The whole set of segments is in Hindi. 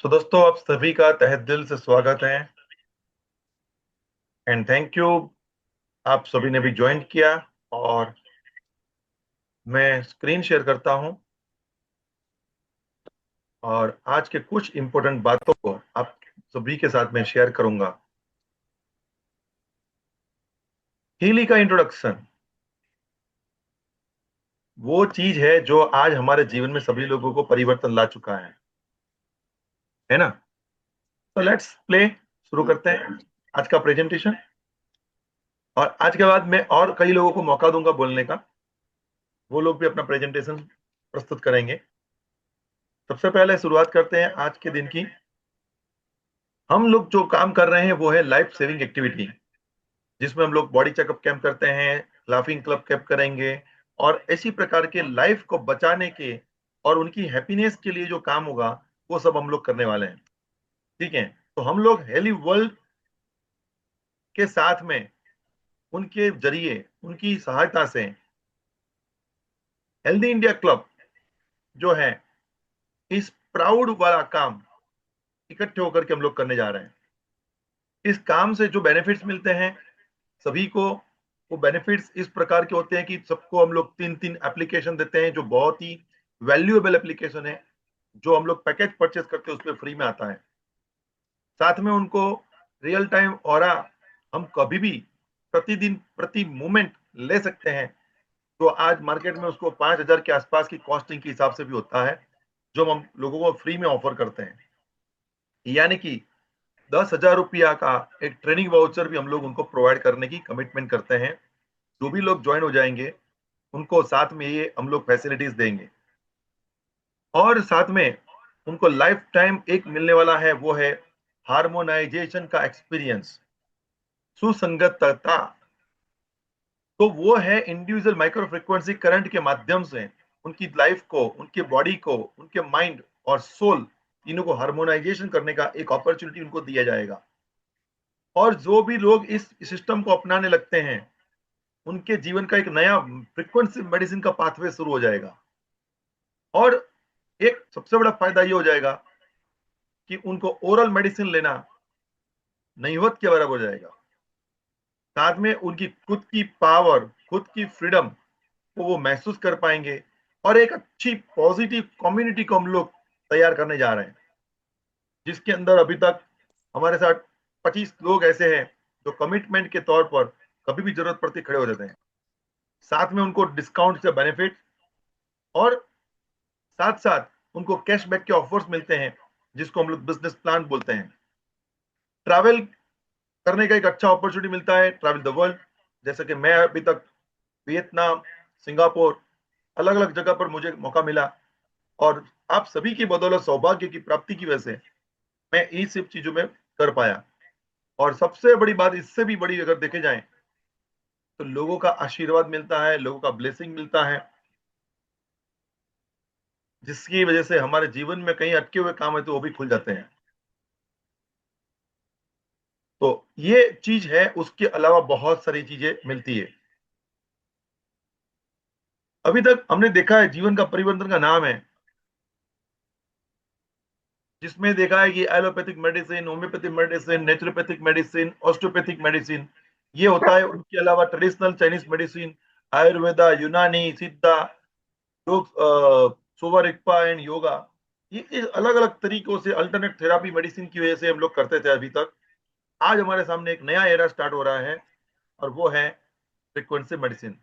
तो दोस्तों, आप सभी का तहे दिल से स्वागत है एंड थैंक यू। आप सभी ने भी ज्वाइन किया और मैं स्क्रीन शेयर करता हूं और आज के कुछ इंपॉर्टेंट बातों को आप सभी के साथ में शेयर करूंगा। हीली का इंट्रोडक्शन वो चीज है जो आज हमारे जीवन में सभी लोगों को परिवर्तन ला चुका है ना। तो लेट्स प्ले, शुरू करते हैं आज का प्रेजेंटेशन। और आज के बाद मैं और कई लोगों को मौका दूंगा बोलने का, वो लोग भी अपना प्रेजेंटेशन प्रस्तुत करेंगे। सबसे पहले शुरुआत करते हैं आज के दिन की। हम लोग जो काम कर रहे हैं वो है लाइफ सेविंग एक्टिविटी, जिसमें हम लोग बॉडी चेकअप कैंप करते हैं, लाफिंग क्लब कैंप करेंगे और इसी प्रकार के लाइफ को बचाने के और उनकी हैप्पीनेस के लिए जो काम होगा वो सब हम लोग करने वाले हैं। ठीक है। तो हम लोग हेली वर्ल्ड के साथ में उनके जरिए, उनकी सहायता से हेल्दी इंडिया क्लब जो है, इस प्राउड वाला काम इकट्ठे होकर के हम लोग करने जा रहे हैं। इस काम से जो बेनिफिट्स मिलते हैं सभी को, वो बेनिफिट्स इस प्रकार के होते हैं कि सबको हम लोग तीन तीन एप्लीकेशन देते हैं जो बहुत ही वैल्यूएबल एप्लीकेशन है, जो हम लोग पैकेज परचेस करते हैं उसमें फ्री में आता है। साथ में उनको रियल टाइम ऑरा हम कभी भी प्रतिदिन प्रति मोमेंट ले सकते हैं, तो आज मार्केट में उसको 5,000 के आसपास की कॉस्टिंग के हिसाब से भी होता है, जो हम लोगों को फ्री में ऑफर करते हैं। यानी कि 10,000 रुपया का एक ट्रेनिंग वाउचर भी हम लोग उनको प्रोवाइड करने की कमिटमेंट करते हैं। जो भी लोग ज्वाइन हो जाएंगे उनको साथ में ये हम लोग फैसिलिटीज देंगे। और साथ में उनको लाइफ टाइम एक मिलने वाला है, वो है हार्मोनाइजेशन का एक्सपीरियंस, सुसंगतता। तो वो है इंडिविजुअल माइक्रो फ्रीक्वेंसी करंट के माध्यम से उनकी लाइफ को, उनके बॉडी को, उनके माइंड और सोल तीनों को हार्मोनाइजेशन करने का एक अपॉर्चुनिटी उनको दिया जाएगा। और जो भी लोग इस सिस्टम को अपनाने लगते हैं उनके जीवन का एक नया फ्रीक्वेंसी मेडिसिन का पाथवे शुरू हो जाएगा। और एक सबसे बड़ा फायदा ये हो जाएगा कि उनको ओरल मेडिसिन लेना नहीवत के बराबर हो जाएगा। साथ में उनकी खुद की पावर, खुद की फ्रीडम को वो महसूस कर पाएंगे। और एक अच्छी पॉजिटिव कम्युनिटी को हम लोग तैयार करने जा रहे हैं, जिसके अंदर अभी तक हमारे साथ 25 लोग ऐसे हैं जो कमिटमेंट के तौर पर कभी भी जरूरत पड़ती खड़े हो जाते हैं। साथ में उनको डिस्काउंट से बेनिफिट और साथ साथ उनको कैशबैक के ऑफर्स मिलते हैं, जिसको हम लोग बिजनेस प्लान बोलते हैं। ट्रैवल करने का एक अच्छा अपॉर्चुनिटी मिलता है, ट्रैवल द वर्ल्ड। जैसे कि मैं अभी तक वियतनाम, सिंगापुर, अलग अलग जगह पर मुझे मौका मिला। और आप सभी की बदौलत, सौभाग्य की प्राप्ति की वजह से मैं इन सब चीजों में कर पाया। और सबसे बड़ी बात, इससे भी बड़ी अगर देखे जाए, तो लोगों का आशीर्वाद मिलता है, लोगों का ब्लेसिंग मिलता है, जिसकी वजह से हमारे जीवन में कहीं अटके हुए काम है तो वो भी खुल जाते हैं। तो ये चीज है, उसके अलावा बहुत सारी चीजें मिलती है। अभी तक हमने देखा है जीवन का परिवर्तन का नाम है, जिसमें देखा है कि allopathic medicine, homeopathic medicine, naturopathic medicine, osteopathic medicine, ये होता है। उनके अलावा ट्रेडिशनल चाइनीज मेडिसिन, आयुर्वेदा, यूनानी, सिद्धा, योग, सोवा रिगपा एंड योगा, ये अलग अलग तरीकों से अल्टरनेट थेरापी मेडिसिन की वजह से हम लोग करते थे अभी तक। आज हमारे सामने एक नया एरा स्टार्ट हो रहा है, और वो है फ्रीक्वेंसी मेडिसिन।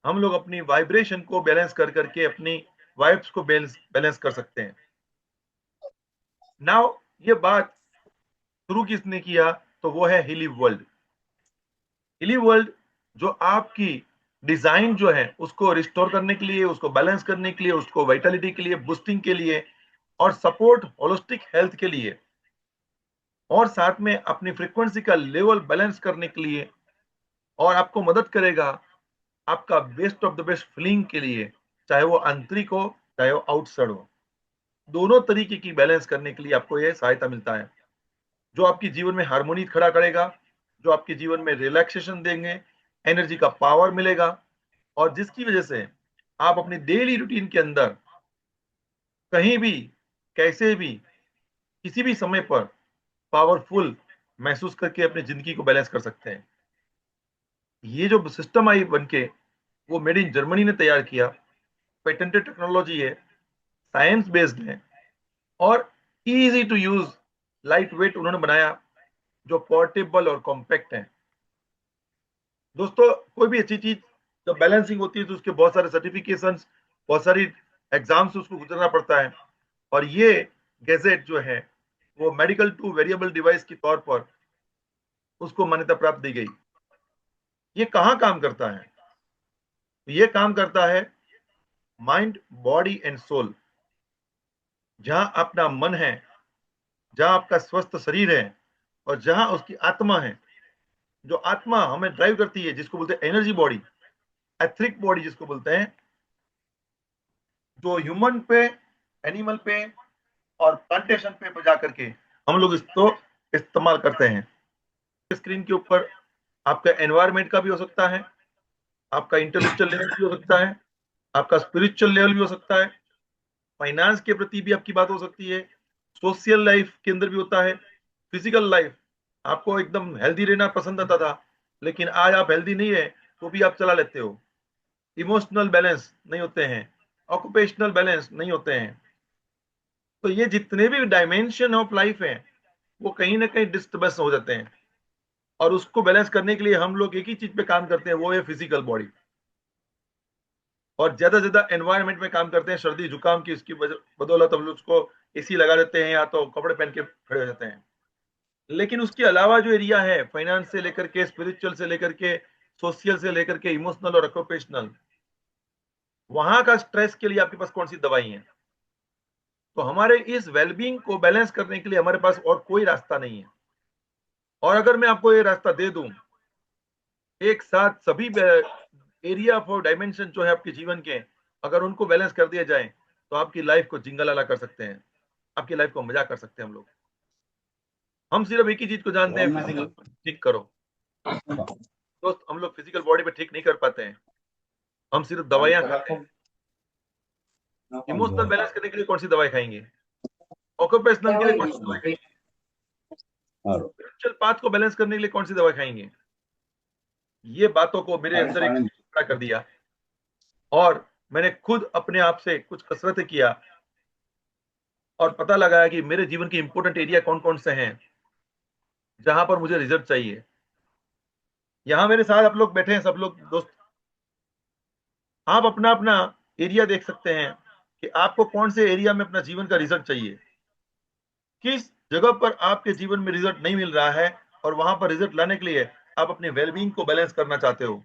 हम लोग अपनी वाइब्रेशन को बैलेंस कर करके अपनी वाइब्स को बैलेंस बैलेंस कर सकते हैं। नाउ, ये बात शुरू किसने किया? तो वो है हिली वर्ल्ड। हिली वर्ल्ड जो आपकी डिजाइन जो है उसको रिस्टोर करने के लिए, उसको बैलेंस करने के लिए, उसको वाइटलिटी के लिए, बूस्टिंग के लिए और सपोर्ट होलिस्टिक हेल्थ के लिए, और साथ में अपनी फ्रीक्वेंसी का लेवल बैलेंस करने के लिए, और आपको मदद करेगा आपका best of the best feeling के लिए, चाहे वो आंतरिक हो चाहे वो आउटसाइड हो। दोनों तरीके की बैलेंस करने के लिए आपको यह सहायता मिलता है, जो आपके जीवन में हार्मोनी खड़ा करेगा, जो आपके जीवन में रिलैक्सेशन देंगे, एनर्जी का पावर मिलेगा, और जिसकी वजह से आप अपने डेली रूटीन के अंदर कहीं भी कैसे भी किसी भी समय पर पावरफुल महसूस करके अपनी जिंदगी को बैलेंस कर सकते हैं। ये जो सिस्टम आई बन के, वो मेड इन जर्मनी ने तैयार किया, पेटेंटेड टेक्नोलॉजी है, साइंस बेस्ड है, और easy to use, lightweight उन्होंने बनाया, जो पोर्टेबल और कॉम्पैक्ट है। दोस्तों, कोई भी अच्छी चीज जब बैलेंसिंग होती है तो उसके बहुत सारे सर्टिफिकेशंस, बहुत सारी एग्जाम्स उसको गुजरना पड़ता है। और ये गैजेट जो है वो मेडिकल टू वेरिएबल डिवाइस के तौर पर उसको मान्यता प्राप्त दी गई। ये कहाँ काम करता है? ये काम करता है माइंड, बॉडी एंड सोल। जहां अपना मन है, जहां आपका स्वस्थ शरीर है, और जहां उसकी आत्मा है, जो आत्मा हमें ड्राइव करती है, जिसको बोलते हैं एनर्जी बॉडी, एथरिक बॉडी जिसको बोलते हैं, जो ह्यूमन पे, एनिमल पे और प्लांटेशन पे जा करके हम लोग इसको इस्तेमाल करते हैं। स्क्रीन के ऊपर आपका एनवायरमेंट का भी हो सकता है, आपका इंटेलेक्चुअल लेवल भी हो सकता है, आपका स्पिरिचुअल लेवल भी हो सकता है, फाइनेंस के प्रति भी आपकी बात हो सकती है, सोशल लाइफ के अंदर भी होता है, फिजिकल लाइफ। आपको एकदम हेल्दी रहना पसंद आता था, लेकिन आज आप हेल्दी नहीं है तो भी आप चला लेते हो। इमोशनल बैलेंस नहीं होते हैं, ऑक्यूपेशनल बैलेंस नहीं होते हैं। तो ये जितने भी डायमेंशन ऑफ लाइफ है वो कहीं ना कहीं डिस्टर्बेंस हो जाते हैं। और उसको बैलेंस करने के लिए हम लोग एक ही चीज पे काम करते हैं, वो है फिजिकल बॉडी। और ज्यादा से ज्यादा एनवायरनमेंट में काम करते हैं, सर्दी जुकाम की इसकी बदौलत हम लोग उसको एसी लगा देते हैं या तो कपड़े पहन के खड़े हो जाते हैं। लेकिन उसके अलावा जो एरिया है, फाइनेंस से लेकर के, स्पिरिचुअल से लेकर के, सोशल से लेकर के, इमोशनल और ऑक्यूपेशनल, वहां का स्ट्रेस के लिए आपके पास कौन सी दवाई है? तो हमारे इस वेलबींग को बैलेंस करने के लिए हमारे पास और कोई रास्ता नहीं है। और अगर मैं आपको ये रास्ता दे दूं, एक साथ सभी एरिया ऑफ डायमेंशन जो है आपके जीवन के, अगर उनको बैलेंस कर दिया जाए तो आपकी लाइफ को जिंगलाला कर सकते हैं, आपकी लाइफ को मजा कर सकते हैं हम लोग। हम सिर्फ एक ही चीज को जानते हैं, फिजिकल ठीक करो। दोस्त, हम लोग फिजिकल बॉडी पे ठीक नहीं कर पाते हैं, हम सिर्फ दवाइयां खाते हैं। इमोशनल बैलेंस करने के लिए कौन सी दवाई खाएंगे? ऑक्यूपेशनल के लिए कौन सी दवाई खाएंगे? स्पिरिचुअल पाथ को बैलेंस करने के लिए कौन सी दवाई खाएंगे? ये बातों को मेरे अंदर एक खड़ा कर दिया, और मैंने खुद अपने आप से कुछ कसरतें किया और पता लगाया कि मेरे जीवन के इंपॉर्टेंट एरिया कौन कौन से हैं जहां पर मुझे रिजल्ट चाहिए। यहाँ मेरे साथ आप लोग बैठे हैं, सब लोग दोस्त, आप अपना अपना एरिया देख सकते हैं कि आपको कौन से एरिया में अपना जीवन का रिजल्ट चाहिए, किस जगह पर आपके जीवन में रिजल्ट नहीं मिल रहा है, और वहां पर रिजल्ट लाने के लिए आप अपने वेलबींग को बैलेंस करना चाहते हो।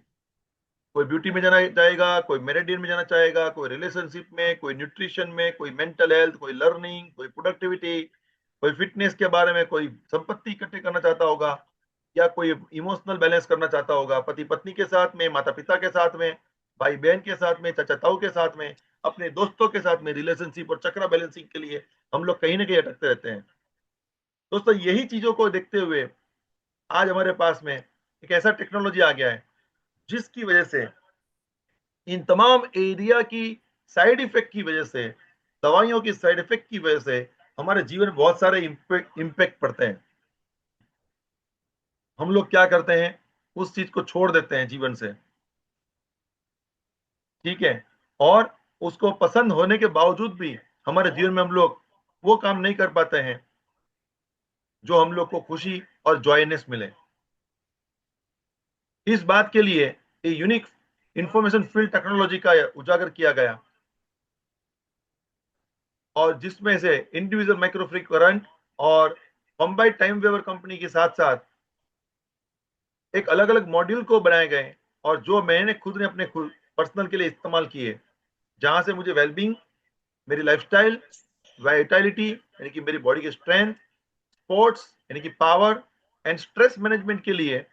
कोई ब्यूटी में जाना चाहेगा, कोई मेरिडियन में जाना चाहेगा, कोई रिलेशनशिप में, कोई न्यूट्रिशन में, कोई मेंटल हेल्थ, कोई लर्निंग, कोई प्रोडक्टिविटी, कोई फिटनेस के बारे में, कोई संपत्ति इकट्ठे करना चाहता होगा, या कोई इमोशनल बैलेंस करना चाहता होगा, पति पत्नी के साथ में, माता पिता के साथ में, भाई बहन के साथ में, चाचा ताऊ के साथ में, अपने दोस्तों के साथ में, रिलेशनशिप और चक्रा बैलेंसिंग के लिए हम लोग कहीं ना कहीं अटकते रहते हैं। दोस्तों, यही चीजों को देखते हुए आज हमारे पास में एक ऐसा टेक्नोलॉजी आ गया है जिसकी वजह से इन तमाम एरिया की साइड इफेक्ट की वजह से, दवाइयों की साइड इफेक्ट की वजह से हमारे जीवन में बहुत सारे इम्पैक्ट पड़ते हैं। हम लोग क्या करते हैं, उस चीज को छोड़ देते हैं जीवन से, ठीक है, और उसको पसंद होने के बावजूद भी हमारे जीवन में हम लोग वो काम नहीं कर पाते हैं जो हम लोग को खुशी और जॉयनेस मिले। इस बात के लिए ये यूनिक इंफॉर्मेशन फील्ड टेक्नोलॉजी का उजागर किया गया, और जिसमें से इंडिविजुअल माइक्रोफ्री करंट और बम्बई टाइम वेवर कंपनी के साथ साथ एक अलग अलग मॉड्यूल को बनाए गए, और जो मैंने खुद ने अपने खुद पर्सनल के लिए इस्तेमाल किए, जहां से मुझे वेलबींग, मेरी लाइफस्टाइल, वाइटालिटी यानी कि मेरी बॉडी की स्ट्रेंथ, स्पोर्ट्स यानी कि पावर, एंड स्ट्रेस मैनेजमेंट के लिए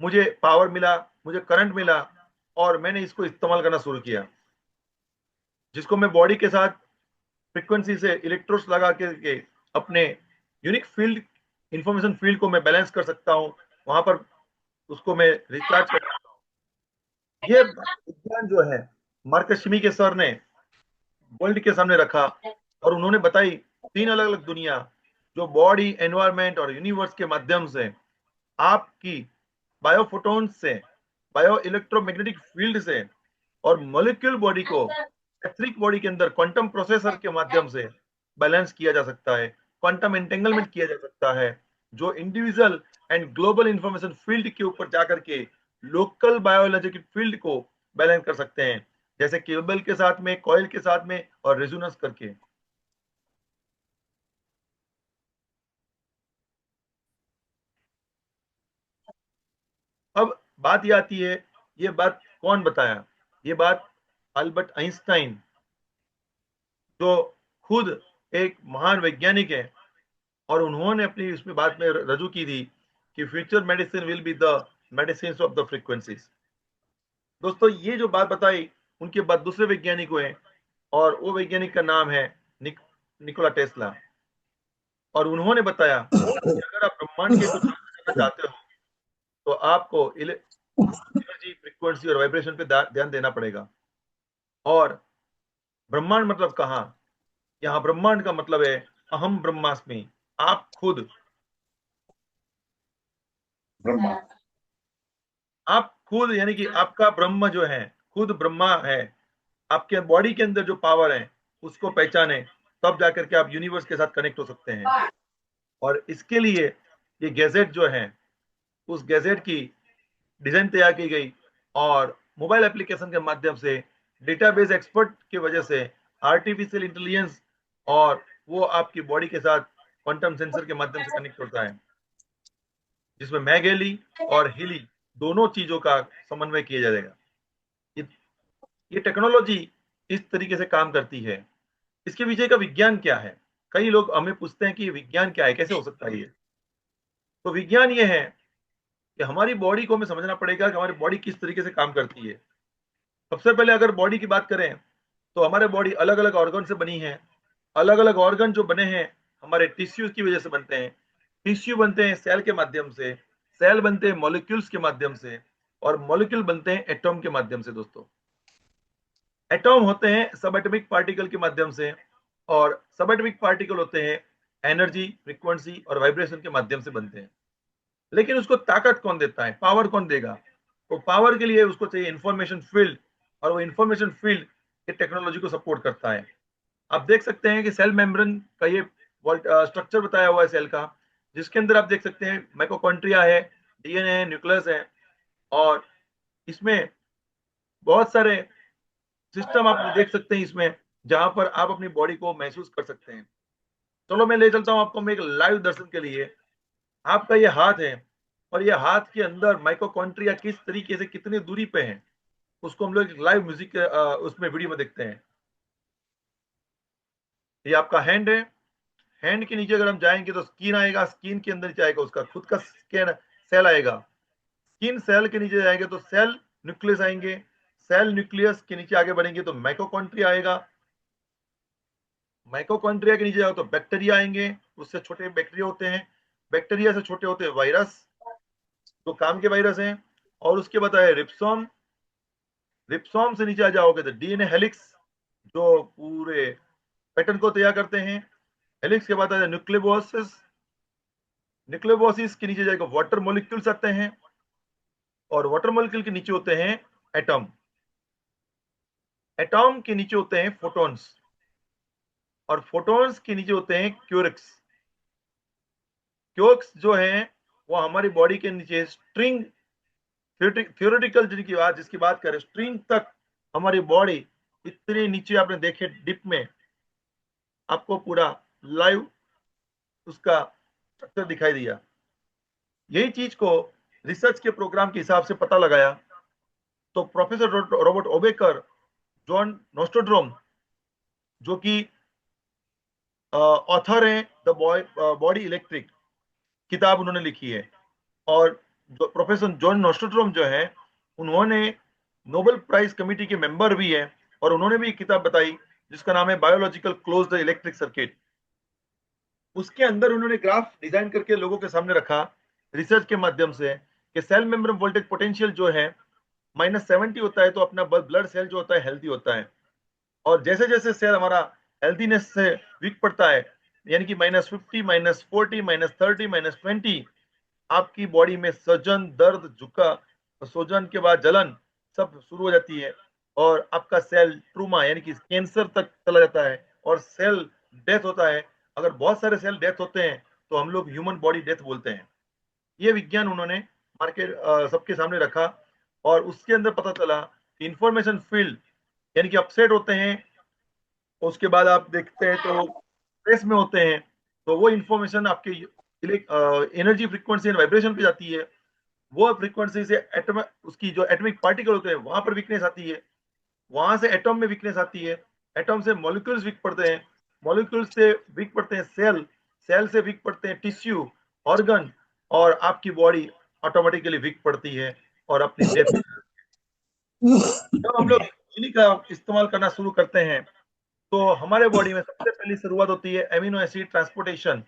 मुझे पावर मिला, मुझे करंट मिला, और मैंने इसको इस्तेमाल करना शुरू किया, जिसको मैं बॉडी के साथ फ्रीक्वेंसी से इलेक्ट्रोड्स लगा के अपने यूनिक फील्ड, इंफॉर्मेशन फील्ड को मैं बैलेंस कर सकता हूँ, वहां पर उसको मैं रिचार्ज कर सकता हूँ। ये विज्ञान जो है मार्कस शिमी के सर ने वर्ल्ड के सामने रखा, और उन्होंने बताई 3 अलग अलग दुनिया, जो बॉडी, एनवायरमेंट और यूनिवर्स के माध्यम से आपकी बायोफोटोन्स से, बायो इलेक्ट्रोमैग्नेटिक फील्ड से और मॉलिक्यूल बॉडी को इलेक्ट्रिक बॉडी के अंदर क्वांटम प्रोसेसर के माध्यम से बैलेंस किया जा सकता है, क्वांटम एंटेंगलमेंट किया जा सकता है, जो individual and global information field के ऊपर जाकर के लोकल बायोलॉजिकल फील्ड को बैलेंस कर सकते हैं, जैसे केबल के साथ में, कॉइल के साथ में और रेजोनेंस करके। अब बात ये आती है, ये बात कौन बताया? ये बात अल्बर्ट आइंस्टाइन, जो खुद एक महान वैज्ञानिक है, और उन्होंने अपनी उसमें बात में रजू की थी कि future medicine will be the medicine of the frequencies. दोस्तों, ये जो बात बताई, उनके बाद दूसरे वैज्ञानिक हुए, और वो वैज्ञानिक का नाम है निकोला टेस्ला। और उन्होंने बताया कि अगर आप ब्रह्मांड के कुछ जानना चाहते हो, तो आपको एनर्जी, फ्रीक्वेंसी और वाइब्रेशन पे ध्यान देना पड़ेगा। और ब्रह्मांड मतलब कहाँ? यहाँ ब्रह्मांड का मतलब है अहम ब्रह्मास्मि, आप खुद। ब्रह्मा। आप खुद यानी कि आपका ब्रह्म जो है, खुद ब्रह्मा है। आपके बॉडी के अंदर जो पावर है, उसको पहचाने, तब जाकर के आप यूनिवर्स के साथ कनेक्ट हो सकते हैं। और इसके लिए ये गैजेट जो है, उस गैजेट की डिजाइन तैयार की गई, और मोबाइल एप्लीकेशन के माध्यम से, डेटाबेस एक्सपर्ट की वजह से, आर्टिफिशियल इंटेलिजेंस, और वो आपकी बॉडी के साथ क्वांटम सेंसर के माध्यम से कनेक्ट होता है, जिसमें मैगेली और हिली दोनों चीजों का समन्वय किया जाएगा। ये, ये टेक्नोलॉजी इस तरीके से काम करती है। इसके पीछे का विज्ञान क्या है? कई लोग हमें पूछते हैं कि विज्ञान क्या है, कैसे हो सकता है ये? तो विज्ञान ये है कि हमारी बॉडी को हमें समझना पड़ेगा कि हमारी बॉडी किस तरीके से काम करती है। सबसे पहले अगर बॉडी की बात करें, तो हमारे बॉडी अलग अलग ऑर्गन से बनी है। अलग अलग ऑर्गन जो बने हैं, हमारे टिश्यूज की वजह से बनते हैं। टिश्यू बनते हैं सेल के माध्यम से, सेल बनते हैं मॉलिक्यूल्स के माध्यम से, और मॉलिक्यूल बनते हैं एटॉम के माध्यम से। दोस्तों, एटॉम होते हैं सब एटॉमिक पार्टिकल के माध्यम से, और सब एटॉमिक पार्टिकल होते हैं एनर्जी, फ्रीक्वेंसी और वाइब्रेशन के माध्यम से बनते हैं। लेकिन उसको ताकत कौन देता है, पावर कौन देगा? तो पावर के लिए उसको चाहिए इंफॉर्मेशन फील्ड, और वो इंफॉर्मेशन फील्ड ये टेक्नोलॉजी को सपोर्ट करता है। आप देख सकते हैं कि सेल मेम्ब्रेन का ये स्ट्रक्चर बताया हुआ है सेल का, जिसके अंदर आप देख सकते हैं माइटोकॉन्ड्रिया है, डीएनए है, न्यूक्लियस है, और इसमें बहुत सारे सिस्टम आप देख सकते हैं इसमें, जहां पर आप अपनी बॉडी को महसूस कर सकते हैं। चलो, मैं ले चलता हूं आपको मैं एक लाइव दर्शन के लिए। आपका ये हाथ है, और ये हाथ के अंदर माइटोकॉन्ड्रिया किस तरीके से, कितनी दूरी पे है, उसको हम लोग लाइव म्यूजिक उसमें वीडियो में देखते हैं। ये आपका हैंड है। हैंड के नीचे अगर हम जाएंगे तो स्किन आएगा, स्किन के अंदर नीचे आएगा उसका खुद का स्किन सेल आएगा। स्किन सेल के नीचे जाएंगे तो सेल न्यूक्लियस आएंगे। सेल न्यूक्लियस के नीचे आगे बढ़ेंगे तो माइटोकॉन्ड्रिया आएगा। माइटोकॉन्ड्रिया के नीचे जाओ तो बैक्टीरिया आएंगे, उससे छोटे बैक्टीरिया होते हैं। बैक्टीरिया से छोटे होते हैं वायरस, जो काम के वायरस हैं। और उसके बाद आए रिप्सोम। रिप्सोम से नीचे आ जाओगे तो डीएनए हेलिक्स, जो पूरे पैटर्न को तैयार करते हैं। हेलिक्स के बाद आ जाए न्यूक्लियोसिस। न्यूक्लियोसिस के नीचे जाएगा वाटर मॉलिक्यूल्स आते हैं, और वाटर मॉलिक्यूल के नीचे होते हैं एटम। एटॉम के नीचे होते हैं फोटॉन्स, और फोटॉन्स के नीचे होते हैं क्यूरिक्स। क्यूरिक्स जो है, वो हमारी बॉडी के नीचे स्ट्रिंग, थियोरेटिकल जिसकी बात करें, स्ट्रिंग तक हमारी बॉडी इतने नीचे आपने देखे डिप में, आपको पूरा लाइव उसका स्ट्रक्चर दिखाई दिया। यही चीज को रिसर्च के प्रोग्राम के हिसाब से पता लगाया, तो प्रोफेसर रॉबर्ट ओबेकर, जॉन नोस्ट्रोड्रोम, जो कि ऑथर हैं द बॉडी इलेक्ट्रिक, किताब उन्होंने लिखी है। और जो प्रोफेसर जॉन नोस्ट्रोड्रोम जो है, उन्होंने नोबेल प्राइज कमेटी के मेंबर भी है, और उन्होंने भी एक किताब बताई जिसका नाम है biological close the electric circuit. उसके अंदर उन्होंने ग्राफ डिजाइन करके लोगों के सामने रखा रिसर्च के माध्यम से, कि सेल मेम्ब्रेन वोल्टेज पोटेंशियल जो है -70 होता है, तो अपना ब्लड सेल जो होता है हेल्थी होता है। और जैसे जैसे सेल हमारा हेल्थीनेस से वीक पड़ता है, यानी कि -50, -40, -30, -20, आपकी बॉडी में सजन, दर्द, झुका, सोजन के बाद जलन सब शुरू हो जाती है, और आपका सेल ट्रूमा यानी कि कैंसर तक चला जाता है, और सेल डेथ होता है। अगर बहुत सारे सेल डेथ होते हैं तो हम लोग ह्यूमन बॉडी डेथ बोलते हैं। ये विज्ञान उन्होंने मार्केट सबके सामने रखा, और उसके अंदर पता चला कि इंफॉर्मेशन फील्ड, यानी कि अपसेट होते हैं, उसके बाद आप देखते हैं तो स्ट्रेस में होते हैं, तो वो इंफॉर्मेशन आपके एनर्जी फ्रीक्वेंसी एंड वाइब्रेशन पे जाती है। वो फ्रीक्वेंसी से एटम, उसकी जो एटॉमिक पार्टिकल होते हैं वहां पर वीकनेस आती है, वहां से एटॉम में वीकनेस आती है, एटॉम से मॉलिक्यूल्स वीक पड़ते हैं, मॉलिक्यूल्स से वीक पड़ते हैं सेल, सेल से वीक पड़ते हैं टिश्यू, ऑर्गन, और आपकी बॉडी ऑटोमेटिकली वीक पड़ती है और अपनी डेथ। जब हम लोग चीनी का इस्तेमाल करना शुरू करते हैं तो हमारे बॉडी में सबसे पहली शुरुआत होती है एमिनो एसिड ट्रांसपोर्टेशन,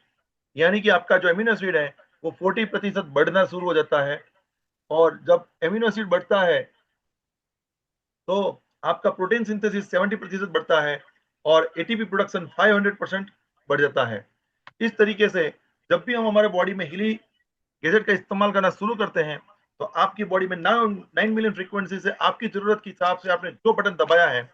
यानी कि आपका जो एमिनो एसिड है वो 40% बढ़ना शुरू हो जाता है। और जब एमिनो एसिड बढ़ता है तो आपका प्रोटीन सिंथेसिस 70% बढ़ता है, और एटीपी प्रोडक्शन 500% बढ़ जाता है। इस तरीके से जब भी हम हमारे बॉडी में हिली गैजेट का इस्तेमाल करना शुरू करते हैं तो आपकी बॉडी में 9 मिलियन फ्रीक्वेंसी से आपकी जरूरत के हिसाब से आपने जो बटन दबाया है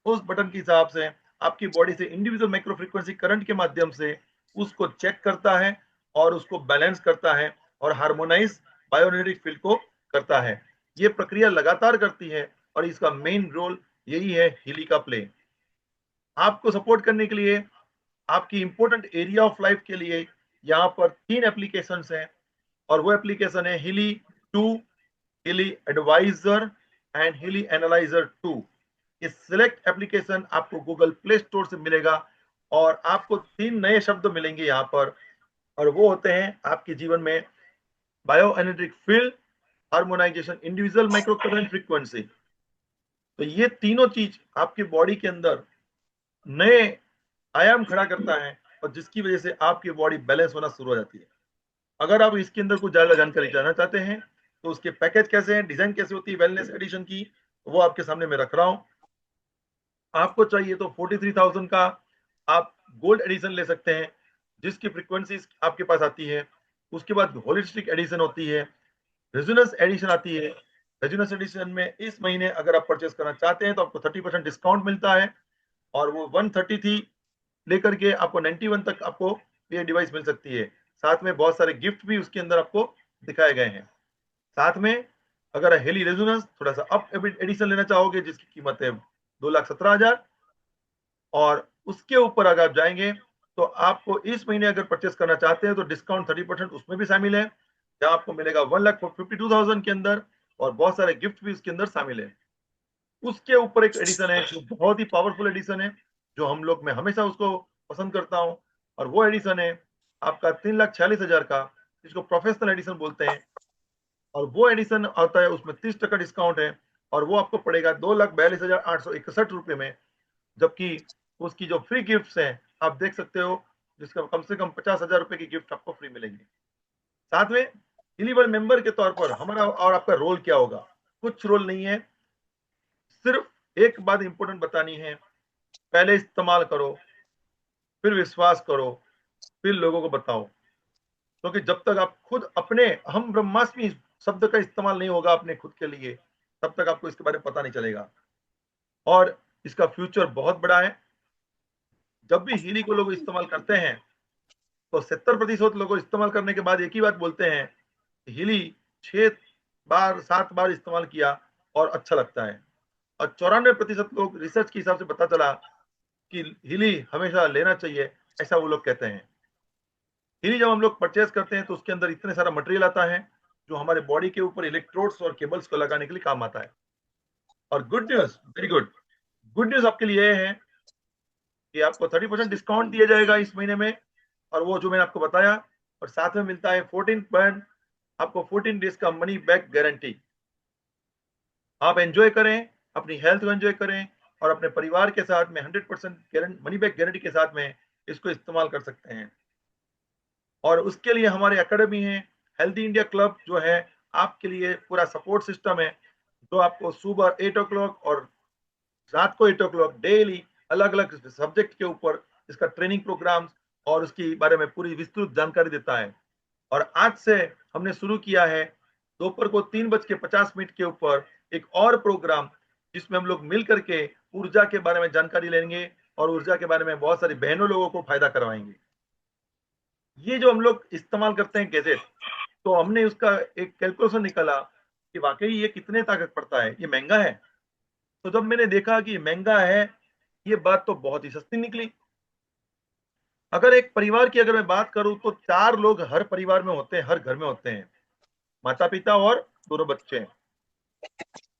उस बटन के हिसाब से आपकी बॉडी से इंडिविजुअल माइक्रो फ्रीक्वेंसी करंट के माध्यम से उसको चेक करता है और उसको बैलेंस करता है और हार्मोनाइज बायोनेटिक फील्ड को करता है। ये प्रक्रिया लगातार करती है, और इसका मेन रोल यही है हिली का प्ले। आपको सपोर्ट करने के लिए, आपकी इंपॉर्टेंट एरिया ऑफ लाइफ के लिए यहाँ पर 3 एप्लीकेशन हैं, और वो एप्लीकेशन है हिली 2, हिली एडवाइजर एंड हिली एनालाइजर 2। ये सिलेक्ट एप्लीकेशन आपको गूगल प्ले स्टोर से मिलेगा, और आपको 3 नए शब्द मिलेंगे यहाँ पर, और वो होते हैं आपके जीवन में bio energetic field, harmonisation, individual micro current frequency. तो ये तीनों चीज आपकी बॉडी के अंदर नए आयाम खड़ा करता है, और जिसकी वजह से आपकी बॉडी बैलेंस होना शुरू हो जाती है। अगर आप इसके अंदर कुछ ज्यादा जानकारी जानना चाहते हैं तो उसके पैकेज कैसे हैं, डिजाइन कैसे होती है वेलनेस एडिशन की, वो आपके सामने मैं रख रहा हूं। आपको चाहिए तो 43,000 का आप गोल्ड एडिशन ले सकते हैं, जिसकी फ्रीक्वेंसी आपके पास आती है। उसके बाद होलिस्टिक एडिशन होती है, रेजोनेंस एडिशन आती है। रेजोनेंस एडिशन में इस महीने अगर आप परचेस करना चाहते हैं तो आपको 30% डिस्काउंट मिलता है, और वो 130 थी लेकर के आपको 91 तक आपको ये डिवाइस मिल सकती है। साथ में बहुत सारे गिफ्ट भी उसके अंदर आपको दिखाए गए हैं। साथ में अगर हेली रेजोनेंस थोड़ा सा अप एडिशन लेना चाहोगे जिसकी कीमत है 2,17,000, और उसके ऊपर अगर आप जाएंगे तो आपको इस महीने अगर परचेस करना चाहते हैं तो डिस्काउंट 30% उसमें भी शामिल है, जहां आपको मिलेगा 1,52,000 के अंदर, और बहुत सारे गिफ्ट भी उसके अंदर शामिल है। उसके ऊपर एक एडिशन है जो बहुत ही पावरफुल एडिशन है, जो हम लोग, मैं हमेशा उसको पसंद करता हूं, और वो एडिशन है आपका 3,46,000 का, जिसको प्रोफेशनल एडिशन बोलते हैं। और वो एडिशन आता है उसमें 30% डिस्काउंट है, और वो आपको पड़ेगा 2,42,861 रुपए में। जबकि उसकी जो फ्री गिफ्ट है आप देख सकते हो, जिसका कम से कम 50,000 रुपए की गिफ्ट आपको फ्री मिलेंगे। साथ में इलीवर मेंबर के तौर पर हमारा और आपका रोल क्या होगा, कुछ रोल नहीं है, सिर्फ एक बात इंपॉर्टेंट बतानी है, पहले इस्तेमाल करो, फिर विश्वास करो, फिर लोगों को बताओ। क्योंकि जब तक आप खुद अपने हम ब्रह्मास्मि शब्द का इस्तेमाल नहीं होगा अपने खुद के लिए, तब तक आपको इसके बारे में पता नहीं चलेगा। और इसका फ्यूचर बहुत बड़ा है। जब भी हीली को लोग इस्तेमाल करते हैं तो 70% लोग इस्तेमाल करने के बाद एक ही बात बोलते हैं, हीली 6 बार 7 बार इस्तेमाल किया और अच्छा लगता है। और 94% लोग, रिसर्च के हिसाब से पता चला कि हीली हमेशा लेना चाहिए, ऐसा वो लोग कहते हैं। हीली जब हम लोग परचेस करते हैं तो उसके अंदर इतने सारा मटेरियल आता है जो हमारे बॉडी के ऊपर इलेक्ट्रोड्स और केबल्स को लगाने के लिए काम आता है। और good news, very good, good news आपके लिए है कि आपको 30% डिस्काउंट दिया जाएगा इस महीने में, और वो जो मैंने आपको बताया, और साथ में मिलता है 14 आपको 14 डेज का मनी बैक गारंटी। आप एंजॉय करें, अपनी हेल्थ को एंजॉय करें, और अपने परिवार के साथ में 100% मनी बैक गारंटी के साथ में इसको इस्तेमाल कर सकते हैं। और उसके लिए हमारे एकेडमी है, हेल्दी इंडिया क्लब जो है, आपके लिए पूरा सपोर्ट सिस्टम है, जो आपको सुबह 8 o'clock और रात को 8 o'clock डेली अलग अलग सब्जेक्ट के ऊपर इसका ट्रेनिंग प्रोग्राम और उसके बारे में पूरी विस्तृत जानकारी देता है। और आज से हमने शुरू किया है दोपहर को 3:50 के ऊपर एक और प्रोग्राम, जिसमें हम लोग मिल करके ऊर्जा के बारे में जानकारी लेंगे और ऊर्जा के बारे में बहुत सारी बहनों लोगों को फायदा करवाएंगे। ये जो हम लोग इस्तेमाल करते हैं गैजेट, तो हमने उसका एक कैलकुलेशन निकाला कि वाकई ये कितने ताकत पड़ता है, ये महंगा है। तो जब मैंने देखा कि महंगा है, ये बात तो बहुत ही सस्ती निकली। अगर एक परिवार की अगर मैं बात करूं तो 4 लोग हर परिवार में होते हैं, हर घर में होते हैं, माता पिता और दोनों बच्चे हैं।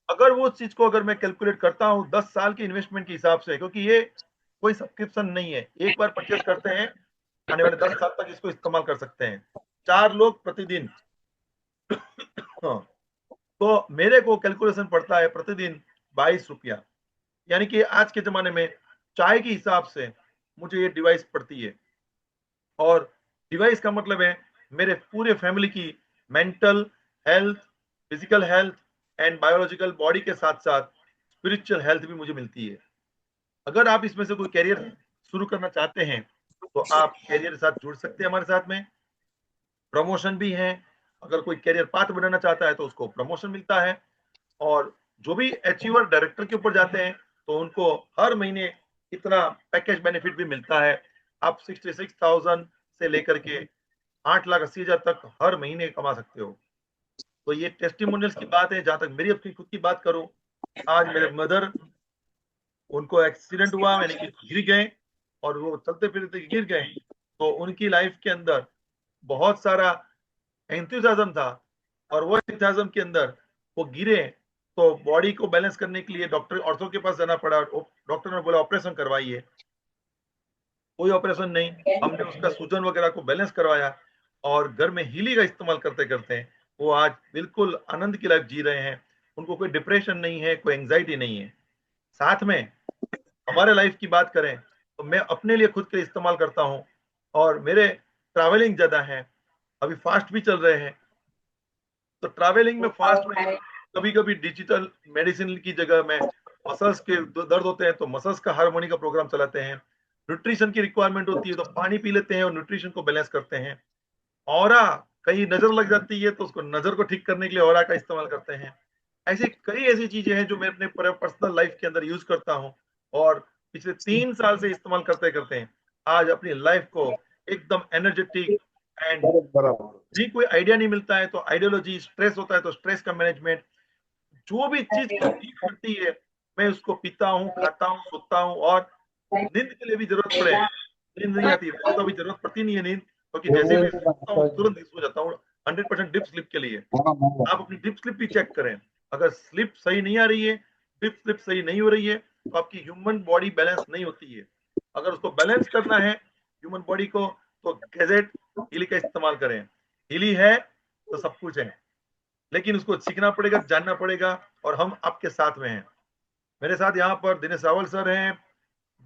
अगर वो चीज को अगर मैं कैलकुलेट करता हूं 10 साल की इन्वेस्टमेंट के हिसाब से, क्योंकि ये कोई सब्सक्रिप्शन नहीं है, एक बार परचेस करते हैं आने वाले 10 साल तक इसको इस्तेमाल कर सकते हैं, 4 लोग प्रतिदिन। हाँ, तो मेरे को कैलकुलेशन पड़ता है प्रतिदिन 22 रुपया, यानी कि आज के जमाने में चाय के हिसाब से मुझे ये डिवाइस पड़ती है। और डिवाइस का मतलब है मेरे पूरे फैमिली की mental health, physical health and biological body के साथ साथ स्पिरिचुअल हेल्थ भी मुझे मिलती है। अगर आप इसमें से कोई कैरियर शुरू करना चाहते हैं तो आप कैरियर के साथ जुड़ सकते हैं हमारे साथ में। प्रमोशन भी है, अगर कोई कैरियर पाथ बनाना चाहता है तो उसको प्रमोशन मिलता है। और जो भी अचीवर डायरेक्टर के ऊपर जाते हैं तो उनको हर महीने इतना पैकेज बेनिफिट भी मिलता है। आप 66,000 से लेकर के 8,80,000 तक हर महीने कमा सकते हो। तो ये टेस्टिमोनियल्स की बात है। जहां तक मेरी अपनी खुद की बात करूं, आज मेरे मदर, उनको एक्सीडेंट हुआ, यानी कि गिर गए और वो चलते फिरते गिर गए, तो उनकी लाइफ के अंदर बहुत सारा एंथुसियाज्म था। और वो एंथुसियाज्म के अंदर वो गिरे तो बॉडी को बैलेंस करने के लिए डॉक्टर ऑर्थो के पास जाना पड़ा। डॉक्टर ने बोला ऑपरेशन करवाइए, कोई ऑपरेशन नहीं, हमने उसका सूजन वगैरह को बैलेंस करवाया और घर में हीली का इस्तेमाल करते करते वो आज बिल्कुल आनंद की लाइफ जी रहे हैं। उनको कोई डिप्रेशन नहीं है, कोई एंग्जाइटी नहीं है। साथ में हमारे लाइफ की बात करें तो मैं अपने लिए खुद के इस्तेमाल करता हूं और मेरे ट्रैवलिंग ज्यादा है, अभी फास्ट भी चल रहे हैं। तो ट्रैवलिंग में फास्ट में कभी कभी डिजिटल मेडिसिन की जगह में मसल्स के दर्द होते हैं तो मसल्स का हार्मोनी का प्रोग्राम चलाते हैं। न्यूट्रिशन की रिक्वायरमेंट होती है तो पानी पी लेते हैं और न्यूट्रिशन को बैलेंस करते हैं। ऑरा, कहीं नजर लग जाती है तो उसको नजर को ठीक करने के लिए ऑरा का इस्तेमाल करते हैं। ऐसी कई ऐसी चीजें हैं जो मैं अपने पर्सनल लाइफ के अंदर यूज करता हूं और पिछले 3 साल से इस्तेमाल करते करते हैं आज अपनी लाइफ को एकदम एनर्जेटिक एंड, बराबर। नहीं कोई आइडिया नहीं मिलता है तो आइडियोलॉजी, स्ट्रेस होता है तो स्ट्रेस का मैनेजमेंट, जो भी चीज ठीक करती है मैं उसको पीता हूँ, खाता हूँ, सोता हूँ। और नींद के लिए भी जरूरत पड़े, नींद नहीं आती, वैसे तो अभी जरूरत पड़ती नहीं है नींद, क्योंकि जैसे भी सोता हूँ तुरंत सो जाता हूँ 100% डिप स्लिप के लिए। आप अपनी डिप स्लिप भी चेक करें, अगर स्लिप सही नहीं आ रही है, डिप स्लिप सही नहीं हो रही है, तो आपकी ह्यूमन बॉडी बैलेंस नहीं होती है। अगर उसको बैलेंस करना है ह्यूमन बॉडी को, तो गैजेट हिली का इस्तेमाल करें। हिली है तो सब कुछ है, लेकिन उसको सीखना पड़ेगा, जानना पड़ेगा। और हम आपके साथ में हैं। मेरे साथ यहाँ पर दिनेश रावल सर हैं,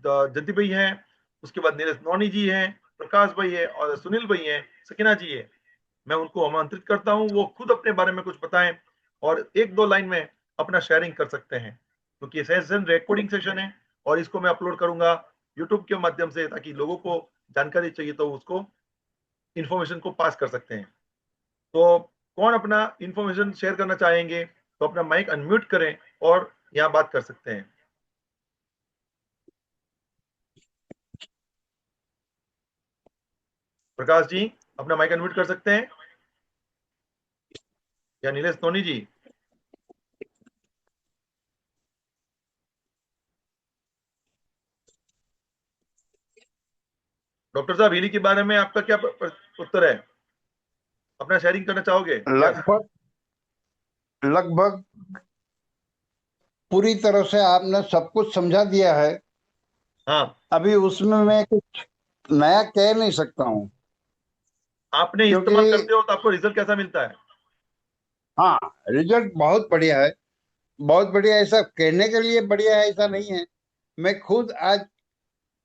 जयंती भाई हैं, उसके बाद नीरज नौनी जी हैं, प्रकाश भाई है और सुनील भाई हैं, सकीना जी है। मैं उनको आमंत्रित करता हूं वो खुद अपने बारे में कुछ बताएं और एक दो लाइन में अपना शेयरिंग कर सकते हैं, क्योंकि ये सेशन रिकॉर्डिंग सेशन है और इसको मैं अपलोड करूंगा यूट्यूब के माध्यम से, ताकि लोगों को जानकारी चाहिए तो उसको इंफॉर्मेशन को पास कर सकते हैं। तो कौन अपना इंफॉर्मेशन शेयर करना चाहेंगे तो अपना माइक अनम्यूट करें और यहाँ बात कर सकते हैं। प्रकाश जी अपना माइक अनम्यूट कर सकते हैं, या नीलेश सोनी जी। डॉक्टर साहब हिली के बारे में आपका क्या उत्तर है, अपना शेयरिंग करना चाहोगे? लगभग लगभग पूरी तरह से आपने सब कुछ समझा दिया है। हाँ, अभी उसमें मैं कुछ नया कह नहीं सकता हूँ, आपने क्योंकि इस्तेमाल करते हो तो आपको रिजल्ट कैसा मिलता है? हाँ, रिजल्ट बहुत बढ़िया है। बहुत बढ़िया, ऐसा कहने के लिए बढ़िया है ऐसा नहीं है। मैं खुद आज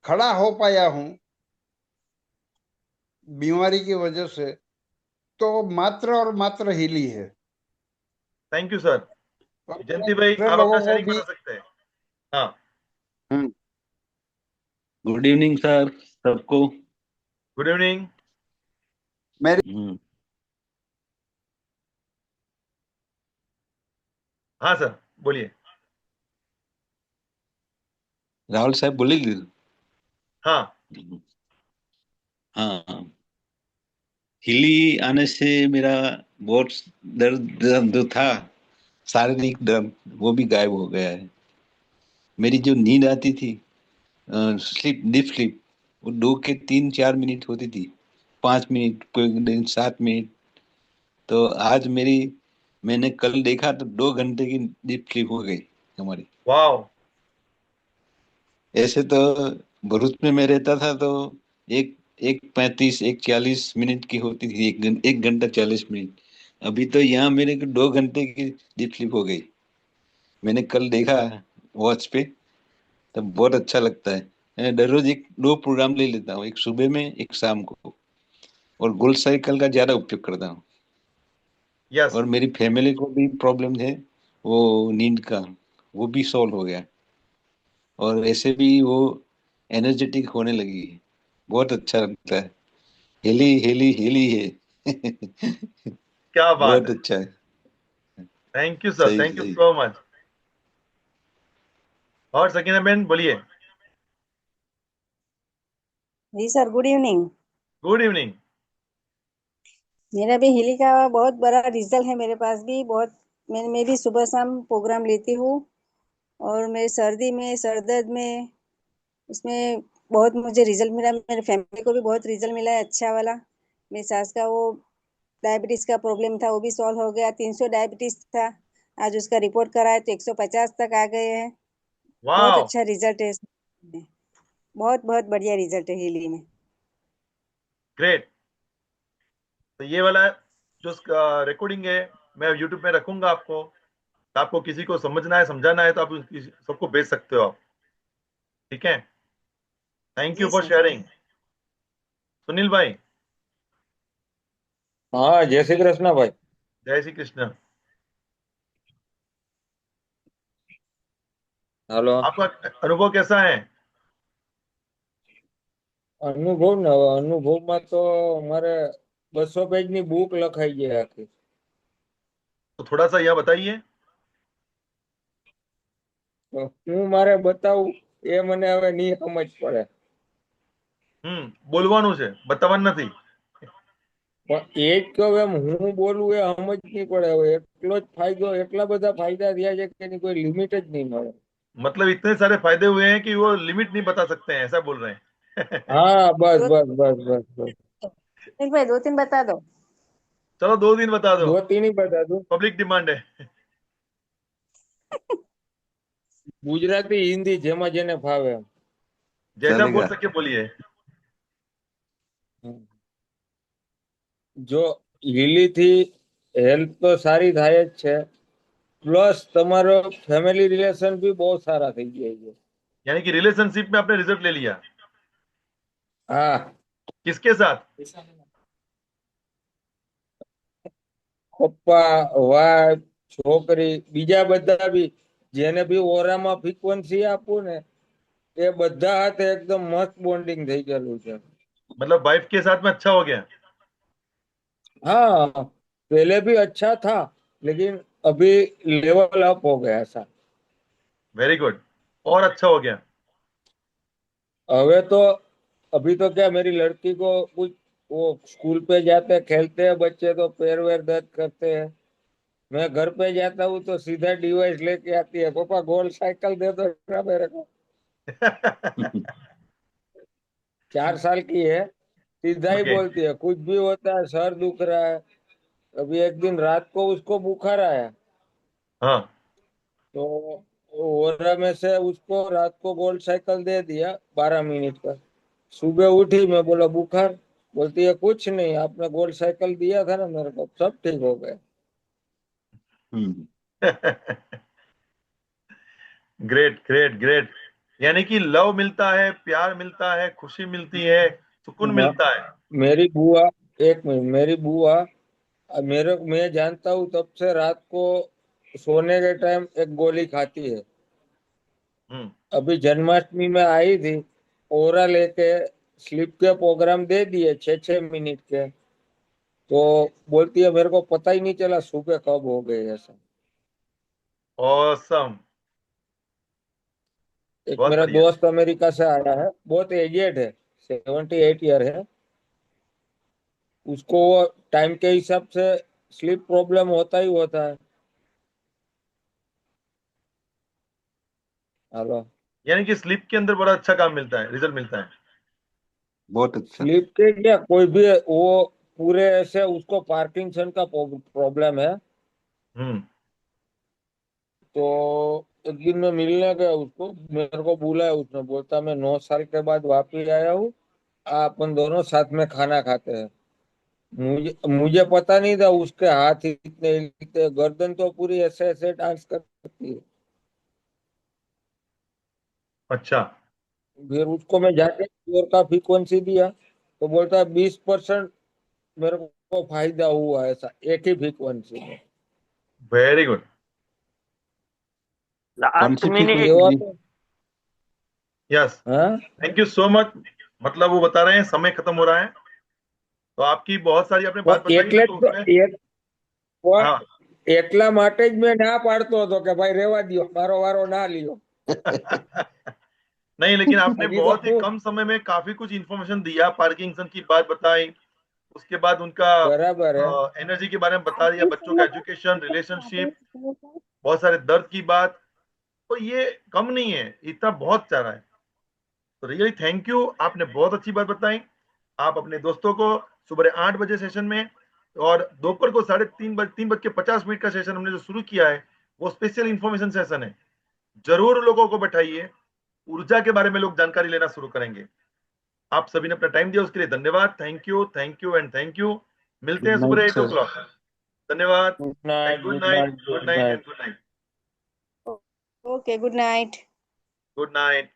खड़ा हो पाया हूँ बीमारी की वजह से, तो मात्र और मात्र हिली है। Thank you sir. और जयंती भाई दूसरे आप लोगों अपना को शेयरिंग भी बता सकते हैं। हाँ, हम्म, गुड इवनिंग सर सबको। Good evening. मेरी हम्म, हाँ सर, बोलिए। राहुल साहब बोलेंगे। हाँ। हाँ, हिली आने से मेरा बहुत दर्द दर्द जो था, शारीरिक दर्द, वो भी गायब हो गया है। मेरी जो नींद आती थी, स्लीप डीप स्लीप, वो 2 के 3 4 मिनट होती थी, 5 मिनट, कोई दिन 7 मिनट। तो आज मेरी, मैंने कल देखा तो 2 घंटे की डीप स्लीप हो गई हमारी। वाह। ऐसे तो भरूच में मैं रहता था तो एक 1:35 1:40 की होती थी, 1 घंटा 40 मिनट। अभी तो यहाँ मेरे को 2 घंटे की डीप स्लीप हो गई। मैंने कल देखा वॉच पे, तब बहुत अच्छा लगता है। मैं दररोज एक दो प्रोग्राम ले लेता हूँ, एक सुबह में एक शाम को, और गोल्ड साइकिल का ज्यादा उपयोग करता हूँ। यस। और मेरी फैमिली को भी प्रॉब्लम है वो नींद का, वो भी सॉल्व हो गया। और ऐसे भी वो एनर्जेटिक होने लगी है, बहुत अच्छा लगता है। हिली हिली हिली है। क्या बात बहुत है। अच्छा है। थैंक यू सर, सही थैंक यू सही। So much. और सकीना बहन बोलिए। जी sir, good evening. Good evening. मेरा भी हिली का बहुत बड़ा रिजल्ट है मेरे पास भी बहुत। मैं भी सुबह शाम प्रोग्राम लेती हूँ। और मेरे सर्दी में, सर दर्द में, उसमें बहुत मुझे रिजल्ट मिला। मेरे फैमिली को भी बहुत रिजल्ट मिला है अच्छा वाला। मेरी सास का वो डायबिटीज का प्रॉब्लम था, वो भी सॉल्व हो गया। 300 डायबिटीज था, आज उसका रिपोर्ट कराया तो 150 तक आ गए हैं। बहुत वाह। अच्छा रिजल्ट है इसमें। बहुत बहुत बढ़िया रिजल्ट है हिली में। ग्रेट। तो ये वाला जो रिकॉर्डिंग है, मैं यूट्यूब में रखूंगा आपको। आपको किसी को समझना है, समझाना है, तो आप सबको भेज सकते हो आप। ठीक है। Thank you ji for sir. Sharing. Sunil भाई। हाँ, जय श्री कृष्ण भाई। जय श्री कृष्ण। हेलो। आपका अनुभव कैसा है? अनुभव ને અનુભવમાં તો મારે 200 પેજ ની બુક લખાઈ ગઈ આખી. तो थोड़ा सा यह बताइए। તો હું મારે બતાવું એ મને હવે નહીં સમજ પડે. બોલવાનું છે, બતાવવાનું નથી. પણ એ જ કહું એમ હું બોલું એ સમજ નહીં પડે. હવે એટલો જ ફાયદો, એટલા બધા ફાયદા થયા છે કે એની કોઈ લિમિટ જ નહીં મળે. मतलब इतने सारे फायदे हुए हैं कि वो लिमिट नहीं बता सकते हैं, ऐसा बोल रहे हैं। હા, बस दो बस बस बस बस. एक भाई, 2 3 बता दो। चलो 2 दिन बता दो। 2 3 ही बता दूं. पब्लिक डिमांड है। ગુજરાતી હિન્દી જેમાં જેને ફાવે એમ. जैसा बोल चलेगा। सके बोलिए। જો લીલીથી હેલ્થ તો સારી થાય જ છે, પ્લસ તમારો ફેમિલી રિલેશન બી બહુ સારા થઈ જાય છે. यानी कि रिलेशनशिप में आपने रिजल्ट ले लिया। હા. किसके साथ? પપ્પા, વાઈફ, છોકરી, બીજા બધા બી જેને બી ઓરામાં ફ્રીક્વન્સી આપું ને એ બધા હાથે એકદમ મસ્ત બોન્ડિંગ થઈ ગયેલું છે. मतलब वाइफ के साथ में अच्छा हो गया। हाँ, पहले भी अच्छा था लेकिन अभी लेवल अप हो गया ऐसा. Very good. और अच्छा हो गया। હવે तो अभी तो क्या, मेरी लड़की को कुछ, वो स्कूल पे जाते खेलते हैं बच्चे तो पैर वैर दर्द करते हैं. मैं घर पे जाता हूँ तो सीधा डिवाइस लेके आती है, पापा गोल साइकिल दे दो ना मेरे को. 4 साल की है, सीधा ही ओके। बोलती है कुछ भी होता है, सर दुख रहा है. अभी एक दिन रात को उसको बुखार आया हाँ। तो ओरा में से उसको रात को गोल्ड साइकिल दे दिया 12 मिनट का. सुबह उठी, मैं बोला बुखार, बोलती है कुछ नहीं, आपने गोल्ड साइकिल दिया था ना मेरे को, सब ठीक हो गया. हम्म। Great great great. यानी कि लव मिलता है, प्यार मिलता है, खुशी मिलती है, सुकून हाँ, मिलता है। मेरी बुआ, एक मिनट, मेरी बुआ, मेरे मैं जानता हूँ तब से रात को सोने के टाइम एक गोली खाती है. हम्म। अभी जन्माष्टमी में आई थी ओरल लेके स्लीप के प्रोग्राम दे दिए 6-6 मिनट के, तो बोलती है मेरे को पता ही नहीं चला सुबह कब हो गए ऐसा। ऑसम, एक बहुत मेरा बढ़िया। दोस्त अमेरिका से आया है, बहुत एजेड है, 78 ईयर है। उसको वो टाइम के हिसाब से स्लीप प्रॉब्लम होता ही होता है। हेलो। यानी कि स्लीप के अंदर बड़ा अच्छा काम मिलता है, रिजल्ट मिलता है। बहुत अच्छा। स्लीप के क्या कोई भी वो पूरे ऐसे, उसको पार्किंसन का प्रॉब्लम है। हम्म। तो एक दिन मैं मिलने गया उसको, मेरे को बुलाया उसने, बोलता मैं 9 साल के बाद वापिस आया हूँ, अपन दोनों साथ में खाना खाते हैं। मुझे मुझे पता नहीं था उसके हाथ इतने हिलते, गर्दन तो पूरी ऐसे ऐसे डांस करती है। अच्छा। फिर उसको मैं जाके श्योर का फ्रीक्वेंसी दिया, तो बोलता है 20% मेरे को फायदा हुआ ऐसा एक ही फ्रीक्वेंसी में। Very good. कौन लास्ट सी ये मिनट। हुआ फ्रीक्वेंसी? तो यस। हाँ। Thank you so much. मतलब वो बता रहे हैं समय खत्म हो रहा है, तो आपकी बहुत सारी आपने वो बात बताई ना, एकले तो तो उसमें एक वो हाँ। એકલા માટે જ મેં ના પાડતો હતો કે ભાઈ રેવા દ્યો, મારો વારો ના લ્યો। नहीं, लेकिन आपने बाकी तो बहुत ही खूब कम समय में काफी कुछ इंफॉर्मेशन दिया, पार्किंसन की बात बताई, उसके बाद उनका बराबर है। एनर्जी के बारे में बता दिया, बच्चों का एजुकेशन, रिलेशनशिप, बहुत सारे दर्द की बात। तो ये कम नहीं है, इतना बहुत सारा है। तो रियली थैंक यू, आपने बहुत अच्छी बात बताई। आप अपने दोस्तों को सुबह 8 बजे सेशन में और दोपहर को 3:50 का सेशन हमने जो शुरू किया है, वो स्पेशल इंफॉर्मेशन सेशन है। जरूर लोगों को बैठाइए, ऊर्जा के बारे में लोग जानकारी लेना शुरू करेंगे। आप सभी ने अपना टाइम दिया, उसके लिए धन्यवाद। Thank you, thank you and thank you. मिलते गुड हैं सुबह नाइट 8 o'clock। सर। धन्यवाद। Good and night, good good night, night, good good night night. And good night. Okay, good night. Good night.